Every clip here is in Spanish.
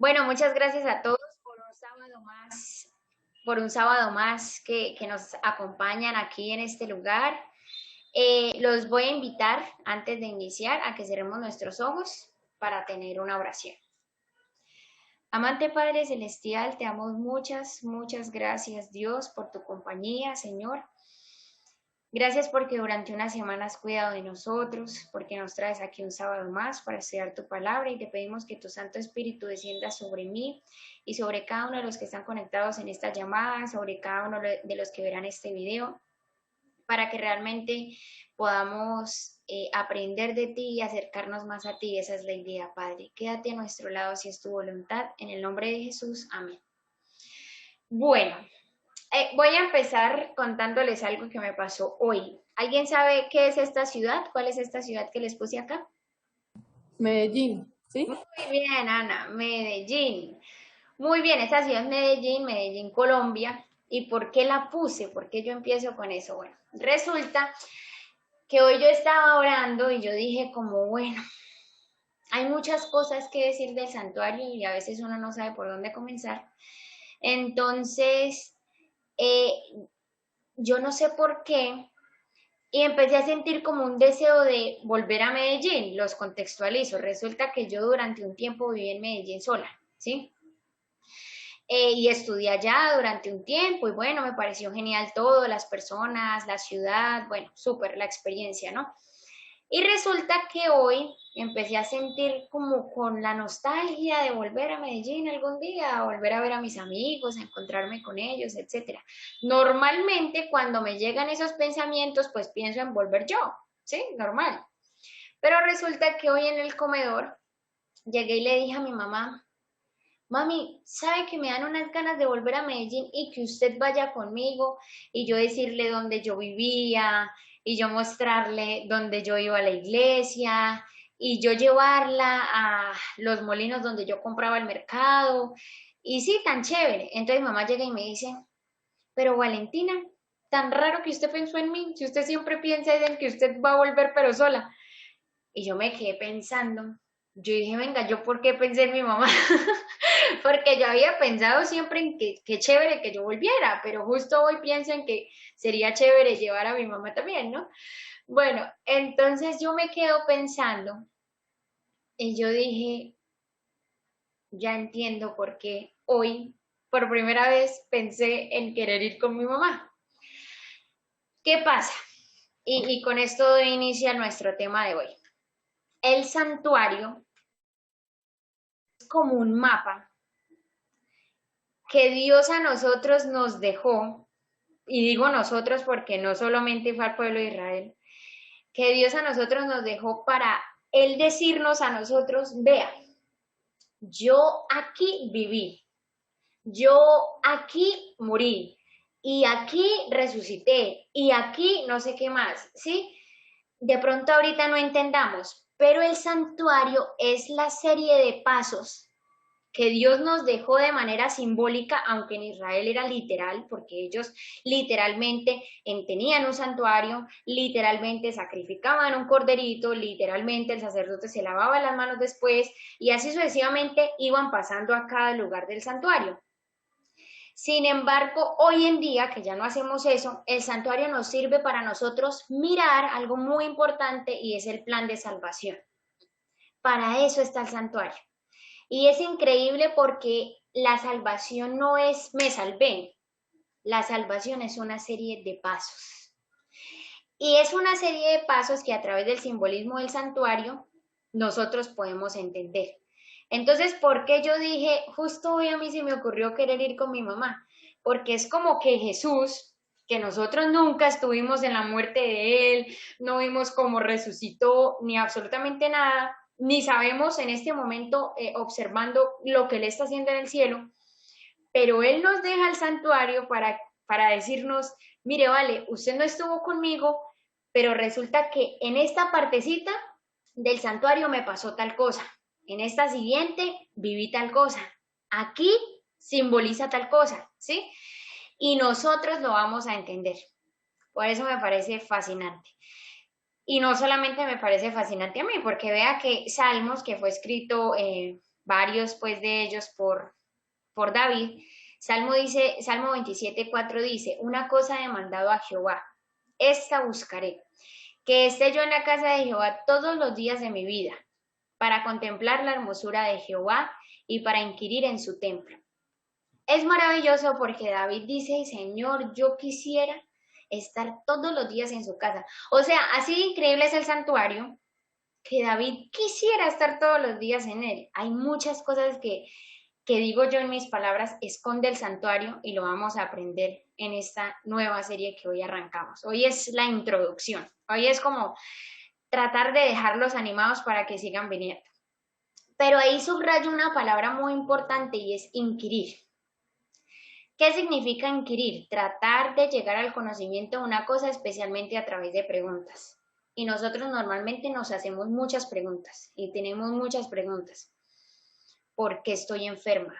Bueno, muchas gracias a todos por un sábado más que nos acompañan aquí en este lugar. Los voy a invitar antes de iniciar a que cerremos nuestros ojos para tener una oración. Amante Padre Celestial, te damos muchas gracias, Dios, por tu compañía, Señor. Gracias porque durante una semana has cuidado de nosotros, porque nos traes aquí un sábado más para estudiar tu palabra y te pedimos que tu Santo Espíritu descienda sobre mí y sobre cada uno de los que están conectados en esta llamada, sobre cada uno de los que verán este video, para que realmente podamos aprender de ti y acercarnos más a ti. Esa es la idea, Padre. Quédate a nuestro lado si es tu voluntad. En el nombre de Jesús, amén. Bueno, voy a empezar contándoles algo que me pasó hoy. ¿Alguien sabe qué es esta ciudad? ¿Cuál es esta ciudad que les puse acá? Medellín, ¿sí? Muy bien, Ana, Medellín. Muy bien, esta ciudad es Medellín, Medellín, Colombia. ¿Y por qué la puse? ¿Por qué yo empiezo con eso? Bueno, resulta que hoy yo estaba orando y yo dije como, bueno, hay muchas cosas que decir del santuario y a veces uno no sabe por dónde comenzar. Entonces, eh, yo no sé por qué, y empecé a sentir como un deseo de volver a Medellín. Los contextualizo. Resulta que yo durante un tiempo viví en Medellín sola, ¿sí? Y estudié allá durante un tiempo y bueno, me pareció genial todo, las personas, la ciudad, bueno, súper la experiencia, ¿no? Y resulta que hoy empecé a sentir como con la nostalgia de volver a Medellín algún día, a volver a ver a mis amigos, a encontrarme con ellos, etcétera. Normalmente cuando me llegan esos pensamientos, pues pienso en volver yo, ¿sí? Normal. Pero resulta que hoy en el comedor llegué y le dije a mi mamá, mami, ¿sabe que me dan unas ganas de volver a Medellín y que usted vaya conmigo y yo decirle dónde yo vivía y yo mostrarle dónde yo iba a la iglesia y yo llevarla a los molinos donde yo compraba el mercado? Y sí, tan chévere. Entonces mamá llega y me dice, pero Valentina, tan raro que usted pensó en mí, si usted siempre piensa en que usted va a volver pero sola. Y yo me quedé pensando, yo dije, venga, ¿yo por qué pensé en mi mamá? Porque yo había pensado siempre en que chévere que yo volviera, pero justo hoy pienso en que sería chévere llevar a mi mamá también, ¿no? Bueno, entonces yo me quedo pensando y yo dije, ya entiendo por qué hoy por primera vez pensé en querer ir con mi mamá. ¿Qué pasa? Y con esto inicia nuestro tema de hoy. El santuario es como un mapa que Dios a nosotros nos dejó, y digo nosotros porque no solamente fue al pueblo de Israel, que Dios a nosotros nos dejó para Él decirnos a nosotros, vea, yo aquí viví, yo aquí morí, y aquí resucité, y aquí no sé qué más, ¿sí? De pronto ahorita no entendamos, pero el santuario es la serie de pasos que Dios nos dejó de manera simbólica, aunque en Israel era literal, porque ellos literalmente tenían un santuario, literalmente sacrificaban un corderito, literalmente el sacerdote se lavaba las manos después y así sucesivamente iban pasando a cada lugar del santuario. Sin embargo, hoy en día, que ya no hacemos eso, el santuario nos sirve para nosotros mirar algo muy importante y es el plan de salvación. Para eso está el santuario. Y es increíble porque la salvación no es me salvé, la salvación es una serie de pasos. Y es una serie de pasos que a través del simbolismo del santuario nosotros podemos entender. Entonces, ¿por qué yo dije, justo hoy a mí se me ocurrió querer ir con mi mamá? Porque es como que Jesús, que nosotros nunca estuvimos en la muerte de Él, no vimos cómo resucitó, ni absolutamente nada, ni sabemos en este momento observando lo que Él está haciendo en el cielo, pero Él nos deja el santuario para decirnos, mire, vale, usted no estuvo conmigo, pero resulta que en esta partecita del santuario me pasó tal cosa, en esta siguiente viví tal cosa, aquí simboliza tal cosa, ¿sí? Y nosotros lo vamos a entender. Por eso me parece fascinante. Y no solamente me parece fascinante a mí, porque vea que Salmos, que fue escrito varios pues de ellos por David. Salmo 27:4 dice, una cosa he demandado a Jehová, esta buscaré, que esté yo en la casa de Jehová todos los días de mi vida, para contemplar la hermosura de Jehová y para inquirir en su templo. Es maravilloso porque David dice, Señor, yo quisiera estar todos los días en su casa. O sea, así de increíble es el santuario que David quisiera estar todos los días en él. Hay muchas cosas que digo yo en mis palabras, esconde el santuario y lo vamos a aprender en esta nueva serie que hoy arrancamos. Hoy es la introducción, hoy es como tratar de dejarlos animados para que sigan viniendo. Pero ahí subrayo una palabra muy importante y es inquirir. ¿Qué significa inquirir? Tratar de llegar al conocimiento de una cosa, especialmente a través de preguntas. Y nosotros normalmente nos hacemos muchas preguntas y tenemos muchas preguntas. ¿Por qué estoy enferma?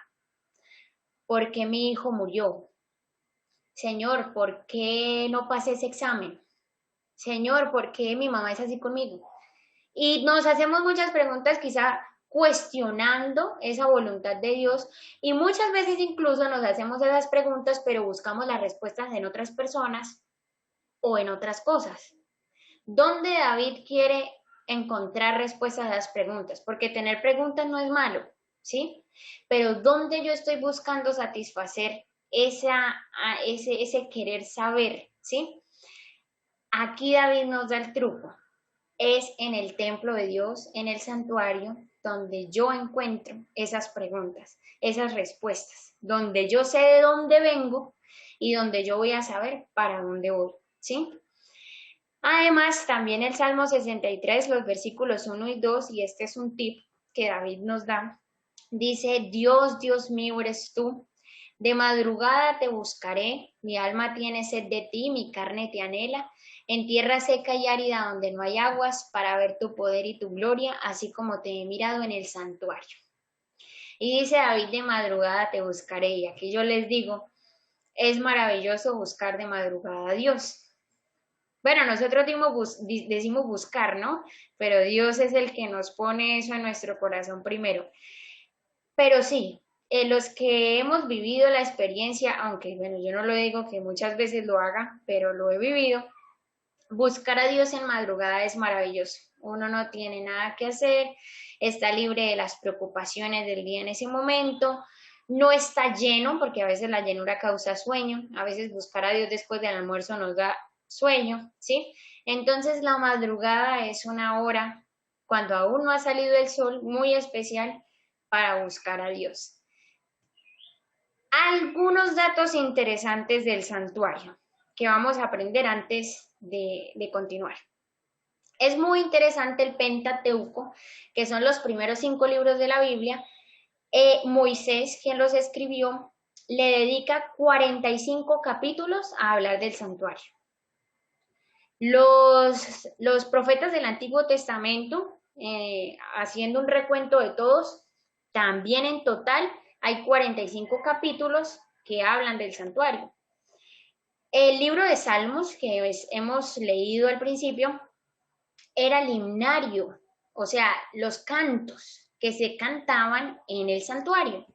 ¿Por qué mi hijo murió? Señor, ¿por qué no pasé ese examen? Señor, ¿por qué mi mamá es así conmigo? Y nos hacemos muchas preguntas, quizá cuestionando esa voluntad de Dios, y muchas veces incluso nos hacemos esas preguntas, pero buscamos las respuestas en otras personas o en otras cosas. ¿Dónde David quiere encontrar respuestas a las preguntas? Porque tener preguntas no es malo, ¿sí? Pero ¿dónde yo estoy buscando satisfacer ese querer saber, ¿sí? Aquí David nos da el truco. Es en el templo de Dios, en el santuario, donde yo encuentro esas preguntas, esas respuestas, donde yo sé de dónde vengo y donde yo voy a saber para dónde voy, ¿sí? Además, también el Salmo 63, los versículos 1 y 2, y este es un tip que David nos da, dice, Dios, Dios mío eres tú, de madrugada te buscaré, mi alma tiene sed de ti, mi carne te anhela, en tierra seca y árida donde no hay aguas, para ver tu poder y tu gloria, así como te he mirado en el santuario. Y dice David, de madrugada te buscaré, y aquí yo les digo, es maravilloso buscar de madrugada a Dios. Bueno, nosotros decimos buscar, ¿no? Pero Dios es el que nos pone eso en nuestro corazón primero. Pero sí, los que hemos vivido la experiencia, aunque bueno, yo no lo digo que muchas veces lo haga, pero lo he vivido, buscar a Dios en madrugada es maravilloso. Uno no tiene nada que hacer, está libre de las preocupaciones del día en ese momento, no está lleno, porque a veces la llenura causa sueño, a veces buscar a Dios después del almuerzo nos da sueño, ¿sí? Entonces la madrugada es una hora, cuando aún no ha salido el sol, muy especial para buscar a Dios. Algunos datos interesantes del santuario que vamos a aprender antes de continuar. Es muy interesante el Pentateuco, que son los primeros 5 libros de la Biblia. Moisés, quien los escribió, le dedica 45 capítulos a hablar del santuario. Los profetas del Antiguo Testamento, haciendo un recuento de todos, también en total hay 45 capítulos que hablan del santuario. El libro de Salmos, que hemos leído al principio, era el himnario, o sea, los cantos que se cantaban en el santuario.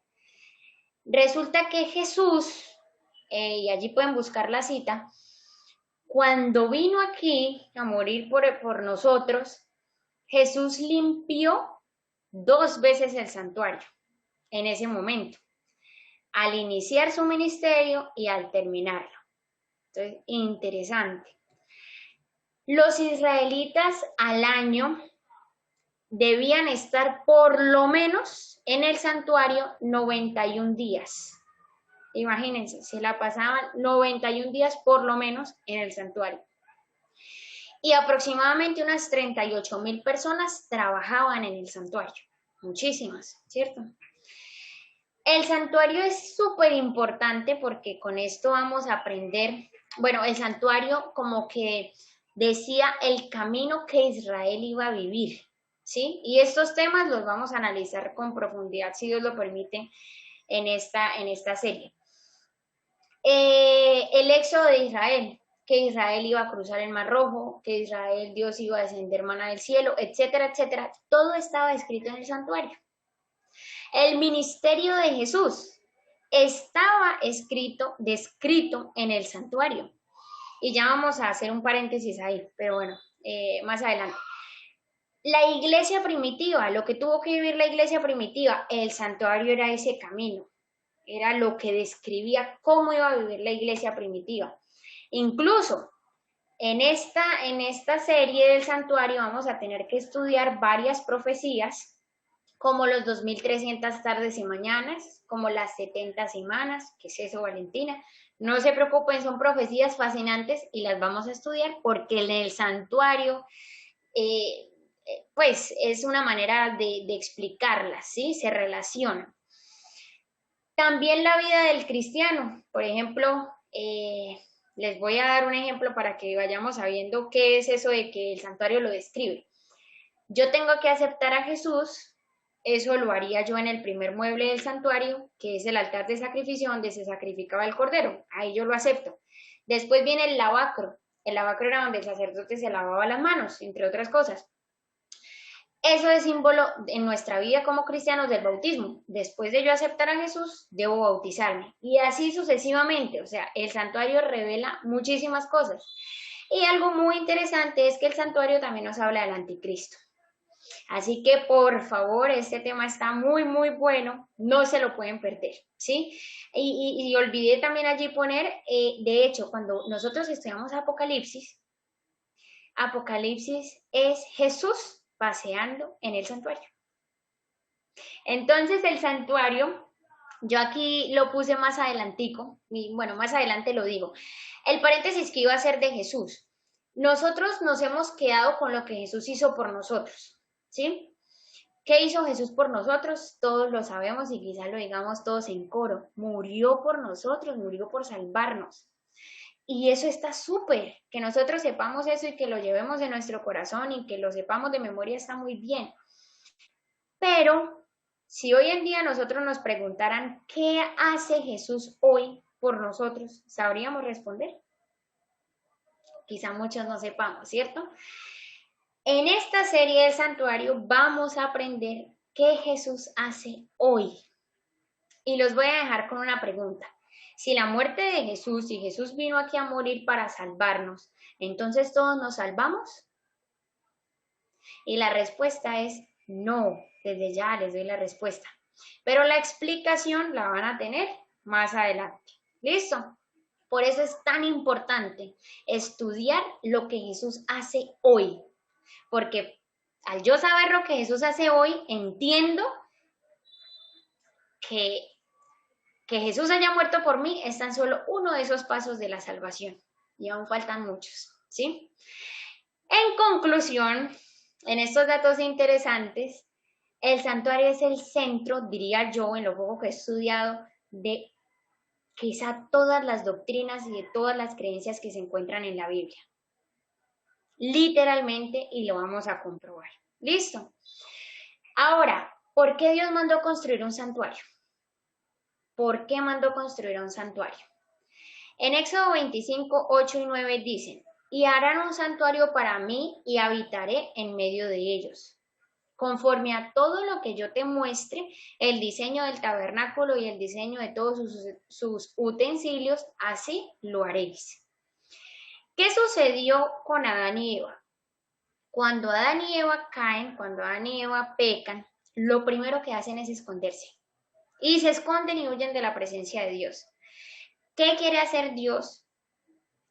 Resulta que Jesús, y allí pueden buscar la cita, cuando vino aquí a morir por nosotros, Jesús limpió 2 veces el santuario en ese momento, al iniciar su ministerio y al terminarlo. Entonces, interesante. Los israelitas al año debían estar por lo menos en el santuario 91 días. Imagínense, se la pasaban 91 días por lo menos en el santuario. Y aproximadamente unas 38,000 personas trabajaban en el santuario. Muchísimas, ¿cierto? El santuario es súper importante porque con esto vamos a aprender, bueno, el santuario como que decía el camino que Israel iba a vivir, ¿sí? Y estos temas los vamos a analizar con profundidad, si Dios lo permite, en esta serie. El éxodo de Israel, que Israel iba a cruzar el Mar Rojo, que Dios iba a descender maná del cielo, etcétera, etcétera, todo estaba escrito en el santuario. El ministerio de Jesús estaba descrito en el santuario. Y ya vamos a hacer un paréntesis ahí, pero bueno, más adelante. La iglesia primitiva, lo que tuvo que vivir la iglesia primitiva, el santuario era ese camino, era lo que describía cómo iba a vivir la iglesia primitiva. Incluso en esta serie del santuario vamos a tener que estudiar varias profecías, como los 2300 tardes y mañanas, como las 70 semanas, ¿qué es eso, Valentina? No se preocupen, son profecías fascinantes y las vamos a estudiar porque en el santuario, pues es una manera de explicarlas, ¿sí? Se relacionan. También la vida del cristiano, por ejemplo, les voy a dar un ejemplo para que vayamos sabiendo qué es eso de que el santuario lo describe. Yo tengo que aceptar a Jesús, eso lo haría yo en el primer mueble del santuario, que es el altar de sacrificio donde se sacrificaba el cordero, ahí yo lo acepto. Después viene el lavacro era donde el sacerdote se lavaba las manos, entre otras cosas. Eso es símbolo en nuestra vida como cristianos del bautismo. Después de yo aceptar a Jesús, debo bautizarme. Y así sucesivamente. O sea, el santuario revela muchísimas cosas. Y algo muy interesante es que el santuario también nos habla del anticristo. Así que, por favor, este tema está muy, muy bueno. No se lo pueden perder, ¿sí? Y olvidé también allí poner, de hecho, cuando nosotros estudiamos Apocalipsis, Apocalipsis es Jesús paseando en el santuario. Entonces el santuario, yo aquí lo puse más adelantico, y bueno, más adelante lo digo. El paréntesis que iba a ser de Jesús. Nosotros nos hemos quedado con lo que Jesús hizo por nosotros, ¿sí? ¿Qué hizo Jesús por nosotros? Todos lo sabemos y quizás lo digamos todos en coro. Murió por nosotros, murió por salvarnos. Y eso está súper, que nosotros sepamos eso y que lo llevemos en nuestro corazón y que lo sepamos de memoria está muy bien. Pero si hoy en día nosotros nos preguntaran qué hace Jesús hoy por nosotros, ¿sabríamos responder? Quizá muchos no sepamos, ¿cierto? En esta serie del santuario vamos a aprender qué Jesús hace hoy. Y los voy a dejar con una pregunta. Si la muerte de Jesús, si Jesús vino aquí a morir para salvarnos, ¿entonces todos nos salvamos? Y la respuesta es no. Desde ya les doy la respuesta. Pero la explicación la van a tener más adelante. ¿Listo? Por eso es tan importante estudiar lo que Jesús hace hoy. Porque al yo saber lo que Jesús hace hoy, entiendo que Jesús haya muerto por mí es tan solo uno de esos pasos de la salvación. Y aún faltan muchos, ¿sí? En conclusión, en estos datos interesantes, el santuario es el centro, diría yo, en lo poco que he estudiado, de quizá todas las doctrinas y de todas las creencias que se encuentran en la Biblia. Literalmente, y lo vamos a comprobar. ¿Listo? Ahora, ¿por qué Dios mandó construir un santuario? ¿Por qué mandó construir un santuario? En Éxodo 25, 8 y 9 dicen, y harán un santuario para mí y habitaré en medio de ellos. Conforme a todo lo que yo te muestre, el diseño del tabernáculo y el diseño de todos sus utensilios, así lo haréis. ¿Qué sucedió con Adán y Eva? Cuando Adán y Eva caen, cuando Adán y Eva pecan, lo primero que hacen es esconderse. Y se esconden y huyen de la presencia de Dios. ¿Qué quiere hacer Dios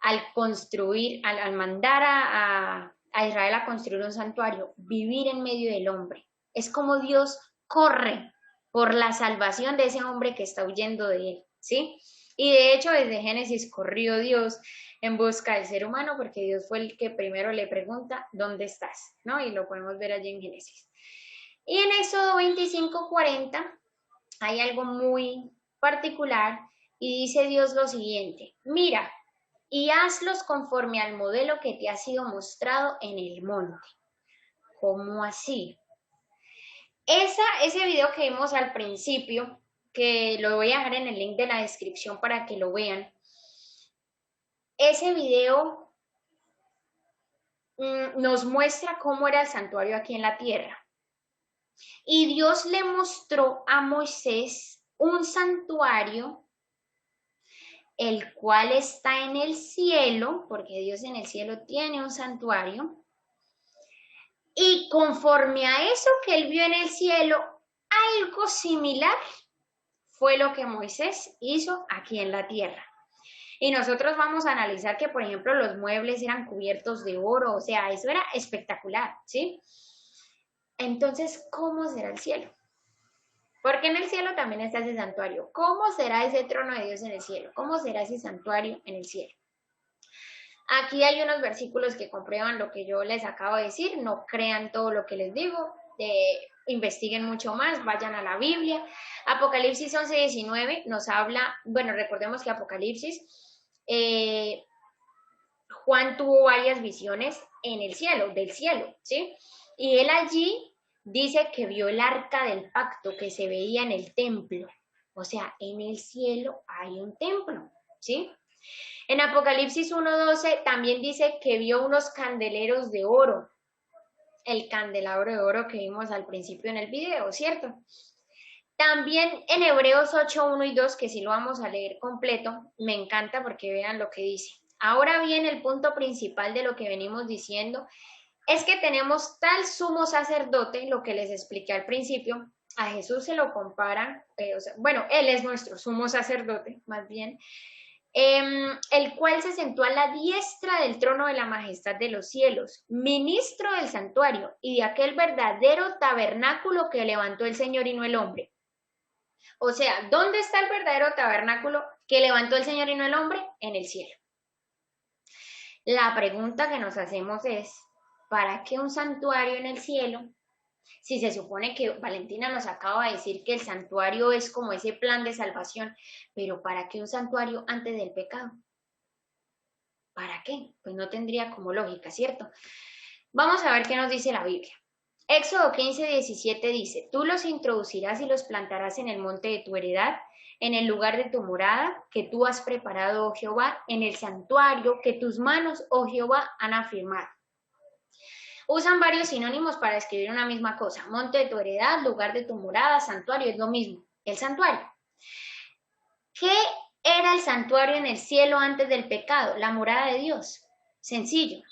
al mandar a Israel a construir un santuario? Vivir en medio del hombre. Es como Dios corre por la salvación de ese hombre que está huyendo de él, ¿sí? Y de hecho, desde Génesis corrió Dios en busca del ser humano, porque Dios fue el que primero le pregunta, ¿dónde estás? ¿No? Y lo podemos ver allí en Génesis. Y en Éxodo 25:40 hay algo muy particular y dice Dios lo siguiente, mira, y hazlos conforme al modelo que te ha sido mostrado en el monte. ¿Cómo así? Ese video que vimos al principio, que lo voy a dejar en el link de la descripción para que lo vean, ese video nos muestra cómo era el santuario aquí en la tierra. Y Dios le mostró a Moisés un santuario, el cual está en el cielo, porque Dios en el cielo tiene un santuario, y conforme a eso que él vio en el cielo, algo similar fue lo que Moisés hizo aquí en la tierra. Y nosotros vamos a analizar que, por ejemplo, los muebles eran cubiertos de oro, o sea, eso era espectacular, ¿sí? Entonces, ¿cómo será el cielo? Porque en el cielo también está ese santuario. ¿Cómo será ese trono de Dios en el cielo? ¿Cómo será ese santuario en el cielo? Aquí hay unos versículos que comprueban lo que yo les acabo de decir. No crean todo lo que les digo. Investiguen mucho más, vayan a la Biblia. Apocalipsis 11:19 nos habla, bueno, recordemos que Apocalipsis, Juan tuvo varias visiones en el cielo, del cielo, ¿sí? Y él allí dice que vio el arca del pacto que se veía en el templo. O sea, en el cielo hay un templo, ¿sí? En Apocalipsis 1:12 también dice que vio unos candeleros de oro, el candelabro de oro que vimos al principio en el video, ¿cierto? También en Hebreos 8:1 y 2, que si lo vamos a leer completo, me encanta porque vean lo que dice. Ahora bien, el punto principal de lo que venimos diciendo es que tenemos tal sumo sacerdote, lo que les expliqué al principio, a Jesús se lo comparan, bueno, Él es nuestro sumo sacerdote, más bien, el cual se sentó a la diestra del trono de la majestad de los cielos, ministro del santuario y de aquel verdadero tabernáculo que levantó el Señor y no el hombre. O sea, ¿dónde está el verdadero tabernáculo que levantó el Señor y no el hombre? En el cielo. La pregunta que nos hacemos es, ¿para qué un santuario en el cielo? Si se supone que Valentina nos acaba de decir que el santuario es como ese plan de salvación, pero ¿para qué un santuario antes del pecado? ¿Para qué? Pues no tendría como lógica, ¿cierto? Vamos a ver qué nos dice la Biblia. Éxodo 15:17 dice, tú los introducirás y los plantarás en el monte de tu heredad, en el lugar de tu morada que tú has preparado, oh Jehová, en el santuario que tus manos, oh Jehová, han afirmado. Usan varios sinónimos para escribir una misma cosa. Monte de tu heredad, lugar de tu morada, santuario, es lo mismo. El santuario. ¿Qué era el santuario en el cielo antes del pecado? La morada de Dios. Sencillo.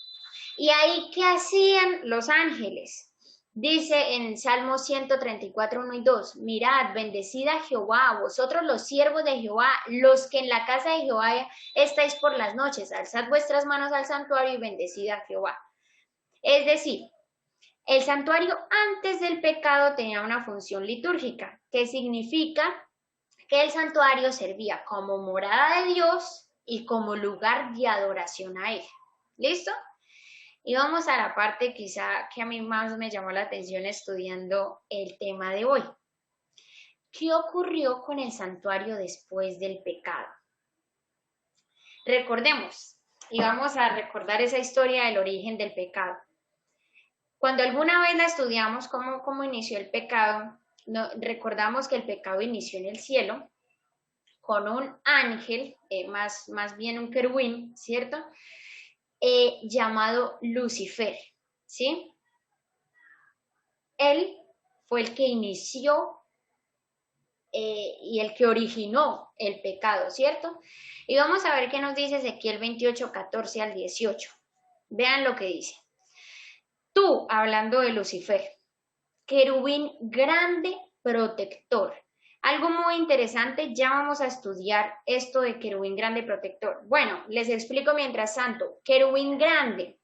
¿Y ahí qué hacían los ángeles? Dice en Salmo 134:1 y 2, mirad, bendecid a Jehová, vosotros los siervos de Jehová, los que en la casa de Jehová estáis por las noches, alzad vuestras manos al santuario y bendecid a Jehová. Es decir, el santuario antes del pecado tenía una función litúrgica, que significa que el santuario servía como morada de Dios y como lugar de adoración a Él. ¿Listo? Y vamos a la parte quizá que a mí más me llamó la atención estudiando el tema de hoy. ¿Qué ocurrió con el santuario después del pecado? Recordemos, y vamos a recordar esa historia del origen del pecado. Cuando alguna vez la estudiamos, cómo inició el pecado, recordamos que el pecado inició en el cielo con un ángel, más bien un querubín, ¿cierto? Llamado Lucifer, ¿sí? Él fue el que inició y el que originó el pecado, ¿cierto? Y vamos a ver qué nos dice Ezequiel 28:14 al 18. Vean lo que dice. Tú, hablando de Lucifer, querubín grande protector. Algo muy interesante, ya vamos a estudiar esto de querubín grande protector. Bueno, les explico mientras tanto. Querubín grande.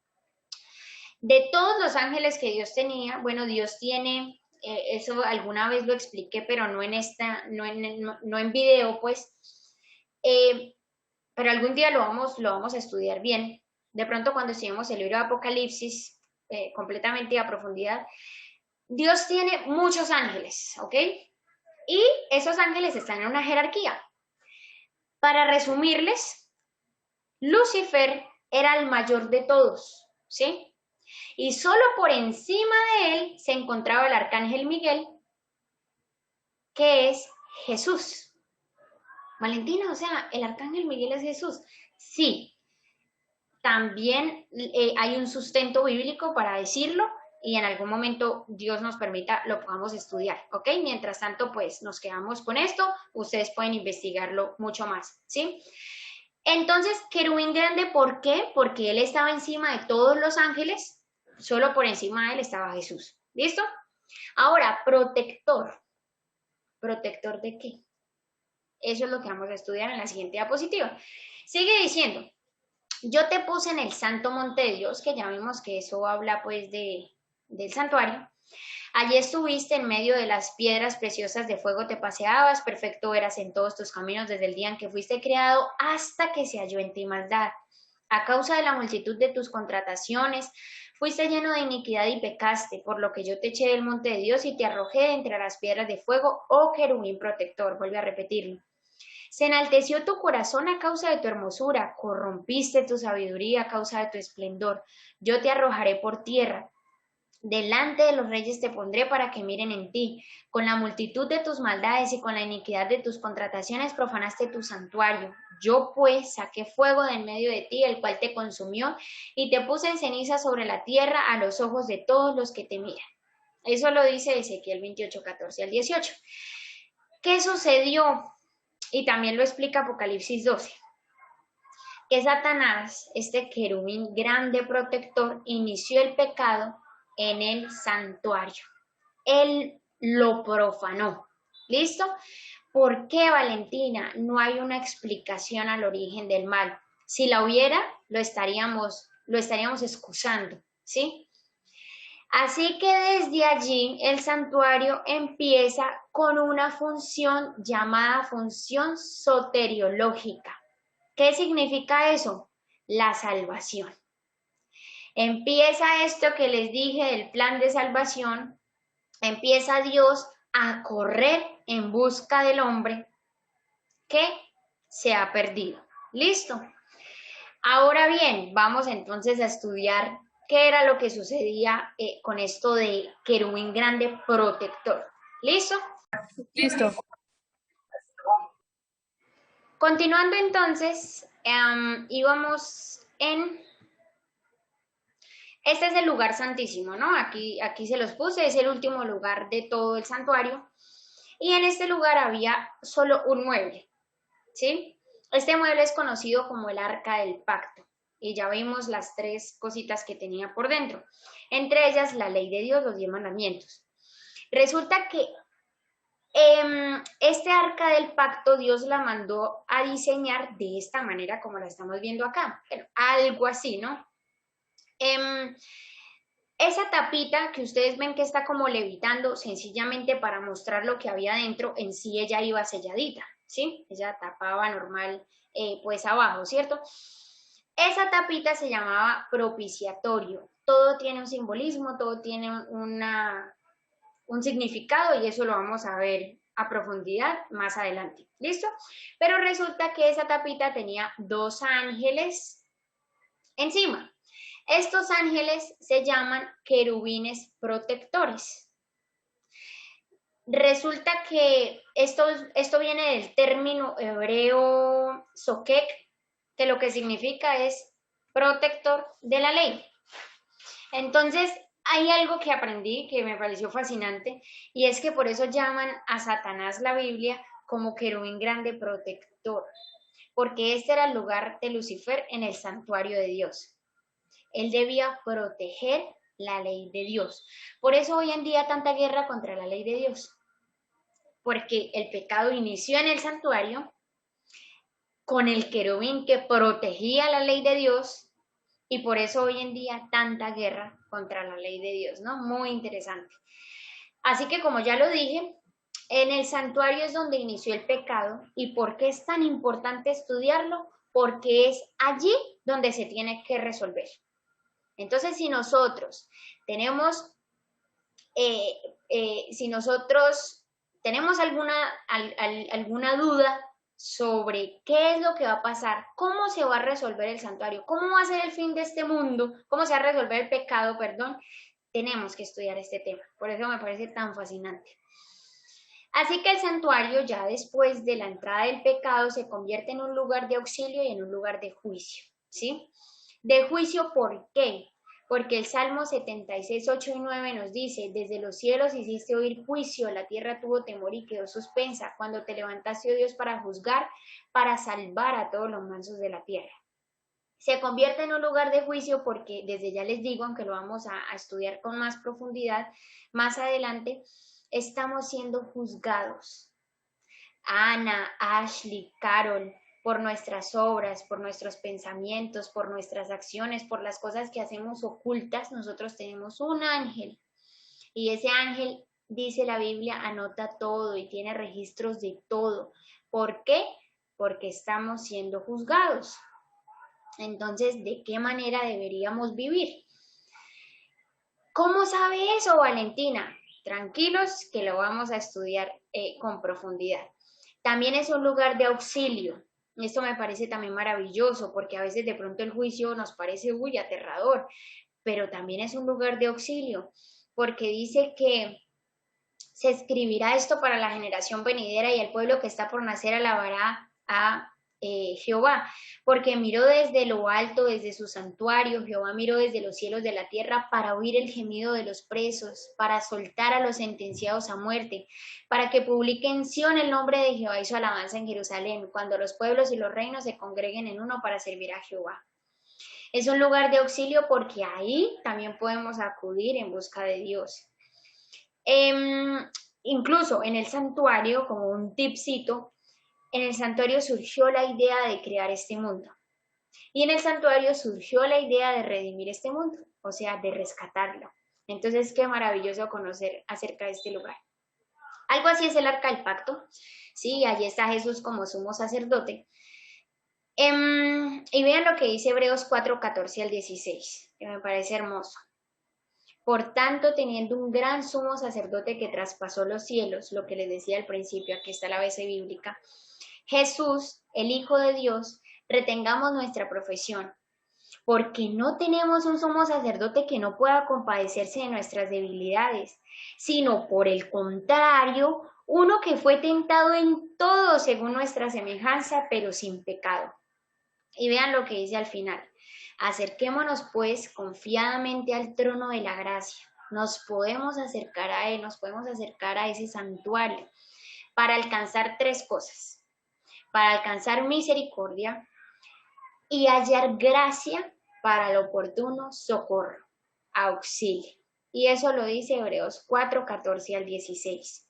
De todos los ángeles que Dios tenía, bueno, Dios tiene, eso alguna vez lo expliqué, pero no en video, pues, pero algún día lo vamos a estudiar bien. De pronto cuando estudiemos el libro de Apocalipsis, completamente a profundidad, Dios tiene muchos ángeles, ¿ok? Y esos ángeles están en una jerarquía. Para resumirles, Lucifer era el mayor de todos, ¿sí? Y solo por encima de él se encontraba el arcángel Miguel, que es Jesús. Valentina, o sea, ¿el arcángel Miguel es Jesús? Sí. También hay un sustento bíblico para decirlo, y en algún momento Dios nos permita lo podamos estudiar, ¿ok? Mientras tanto, pues nos quedamos con esto, ustedes pueden investigarlo mucho más, ¿sí? Entonces, querubín grande, ¿por qué? Porque él estaba encima de todos los ángeles, solo por encima de él estaba Jesús, ¿listo? Ahora, protector. ¿Protector de qué? Eso es lo que vamos a estudiar en la siguiente diapositiva. Sigue diciendo, yo te puse en el santo monte de Dios, que ya vimos que eso habla pues del santuario. Allí estuviste en medio de las piedras preciosas de fuego, te paseabas, perfecto eras en todos tus caminos desde el día en que fuiste creado hasta que se halló en ti maldad. A causa de la multitud de tus contrataciones, fuiste lleno de iniquidad y pecaste, por lo que yo te eché del monte de Dios y te arrojé de entre las piedras de fuego, oh querubín protector. Vuelve a repetirlo. Se enalteció tu corazón a causa de tu hermosura, corrompiste tu sabiduría a causa de tu esplendor. Yo te arrojaré por tierra. Delante de los reyes te pondré para que miren en ti. Con la multitud de tus maldades y con la iniquidad de tus contrataciones profanaste tu santuario. Yo pues saqué fuego de en medio de ti, el cual te consumió, y te puse en ceniza sobre la tierra a los ojos de todos los que te miran. Eso lo dice Ezequiel 28, 14 al 18. ¿Qué sucedió? Y también lo explica Apocalipsis 12. Que Satanás, este querubín grande protector, inició el pecado en el santuario. Él lo profanó. ¿Listo? ¿Por qué, Valentina? No hay una explicación al origen del mal. Si la hubiera, lo estaríamos excusando, ¿sí? Así que desde allí el santuario empieza con una función llamada función soteriológica. ¿Qué significa eso? La salvación. Empieza esto que les dije del plan de salvación, empieza Dios a correr en busca del hombre que se ha perdido. ¿Listo? Ahora bien, vamos entonces a estudiar qué era lo que sucedía con esto de querubín grande protector. ¿Listo? Listo. Continuando entonces, íbamos en... Este es el lugar santísimo, ¿no? Aquí se los puse, es el último lugar de todo el santuario. Y en este lugar había solo un mueble, ¿sí? Este mueble es conocido como el Arca del Pacto. Y ya vimos las tres cositas que tenía por dentro. Entre ellas, la ley de Dios, los 10 mandamientos. Resulta que este Arca del Pacto Dios la mandó a diseñar de esta manera como la estamos viendo acá. Bueno, algo así, ¿no? Esa tapita que ustedes ven que está como levitando, sencillamente para mostrar lo que había dentro, en sí ella iba selladita, ¿sí? Ella tapaba normal, pues abajo, ¿cierto? Esa tapita se llamaba propiciatorio. Todo tiene un simbolismo, todo tiene un significado y eso lo vamos a ver a profundidad más adelante, ¿listo? Pero resulta que esa tapita tenía dos ángeles encima. Estos ángeles se llaman querubines protectores. Resulta que esto viene del término hebreo sokek, que lo que significa es protector de la ley. Entonces, hay algo que aprendí que me pareció fascinante y es que por eso llaman a Satanás la Biblia como querubín grande protector, porque este era el lugar de Lucifer en el santuario de Dios. Él debía proteger la ley de Dios. Por eso hoy en día tanta guerra contra la ley de Dios, porque el pecado inició en el santuario con el querubín que protegía la ley de Dios y por eso hoy en día tanta guerra contra la ley de Dios, ¿no? Muy interesante. Así que como ya lo dije, en el santuario es donde inició el pecado. ¿Y por qué es tan importante estudiarlo? Porque es allí donde se tiene que resolver. Entonces, si nosotros tenemos alguna duda sobre qué es lo que va a pasar, cómo se va a resolver el santuario, cómo va a ser el fin de este mundo, cómo se va a resolver el pecado, perdón, tenemos que estudiar este tema. Por eso me parece tan fascinante. Así que el santuario, ya después de la entrada del pecado, se convierte en un lugar de auxilio y en un lugar de juicio, ¿sí? De juicio, ¿por qué? porque el Salmo 76, 8 y 9 nos dice, desde los cielos hiciste oír juicio, la tierra tuvo temor y quedó suspensa, cuando te levantaste, oh Dios, para juzgar, para salvar a todos los mansos de la tierra. Se convierte en un lugar de juicio porque, desde ya les digo, aunque lo vamos a estudiar con más profundidad más adelante, estamos siendo juzgados. Ana, Ashley, Carol, por nuestras obras, por nuestros pensamientos, por nuestras acciones, por las cosas que hacemos ocultas, nosotros tenemos un ángel. Y ese ángel, dice la Biblia, anota todo y tiene registros de todo. ¿Por qué? Porque estamos siendo juzgados. Entonces, ¿de qué manera deberíamos vivir? ¿Cómo sabe eso, Valentina? Tranquilos, que lo vamos a estudiar con profundidad. También es un lugar de auxilio. Esto me parece también maravilloso, porque a veces de pronto el juicio nos parece, aterrador, pero también es un lugar de auxilio, porque dice que se escribirá esto para la generación venidera y el pueblo que está por nacer alabará a Jehová, porque miró desde lo alto, desde su santuario, Jehová miró desde los cielos de la tierra para oír el gemido de los presos, para soltar a los sentenciados a muerte, para que publique en Sión el nombre de Jehová y su alabanza en Jerusalén, cuando los pueblos y los reinos se congreguen en uno para servir a Jehová. Es un lugar de auxilio porque ahí también podemos acudir en busca de Dios. Incluso en el santuario, como un tipcito, en el santuario surgió la idea de crear este mundo. Y en el santuario surgió la idea de redimir este mundo, o sea, de rescatarlo. Entonces, qué maravilloso conocer acerca de este lugar. Algo así es el Arca del Pacto. Sí, allí está Jesús como sumo sacerdote. Y vean lo que dice Hebreos 4, 14 al 16, que me parece hermoso. Por tanto, teniendo un gran sumo sacerdote que traspasó los cielos, lo que les decía al principio, aquí está la base bíblica, Jesús, el Hijo de Dios, retengamos nuestra profesión, porque no tenemos un sumo sacerdote que no pueda compadecerse de nuestras debilidades, sino por el contrario, uno que fue tentado en todo según nuestra semejanza, pero sin pecado. Y vean lo que dice al final. Acerquémonos pues confiadamente al trono de la gracia. Nos podemos acercar a él, nos podemos acercar a ese santuario para alcanzar tres cosas. Para alcanzar misericordia y hallar gracia para el oportuno socorro, auxilio. Y eso lo dice Hebreos 4, 14 al 16.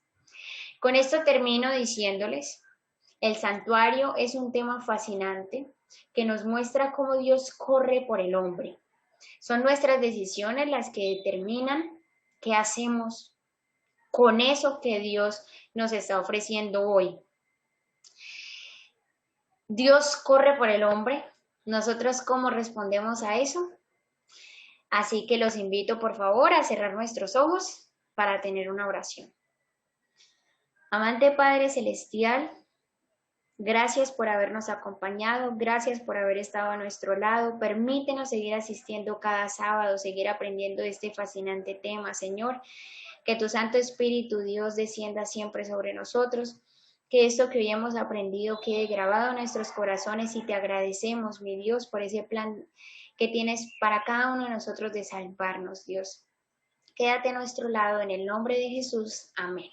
Con esto termino diciéndoles, el santuario es un tema fascinante que nos muestra cómo Dios corre por el hombre. Son nuestras decisiones las que determinan qué hacemos con eso que Dios nos está ofreciendo hoy. Dios corre por el hombre. ¿Nosotros cómo respondemos a eso? Así que los invito, por favor, a cerrar nuestros ojos para tener una oración. Amante Padre Celestial, gracias por habernos acompañado, gracias por haber estado a nuestro lado. Permítenos seguir asistiendo cada sábado, seguir aprendiendo de este fascinante tema, Señor. Que tu Santo Espíritu, Dios, descienda siempre sobre nosotros. Que esto que hoy hemos aprendido quede grabado en nuestros corazones y te agradecemos, mi Dios, por ese plan que tienes para cada uno de nosotros de salvarnos, Dios. Quédate a nuestro lado en el nombre de Jesús. Amén.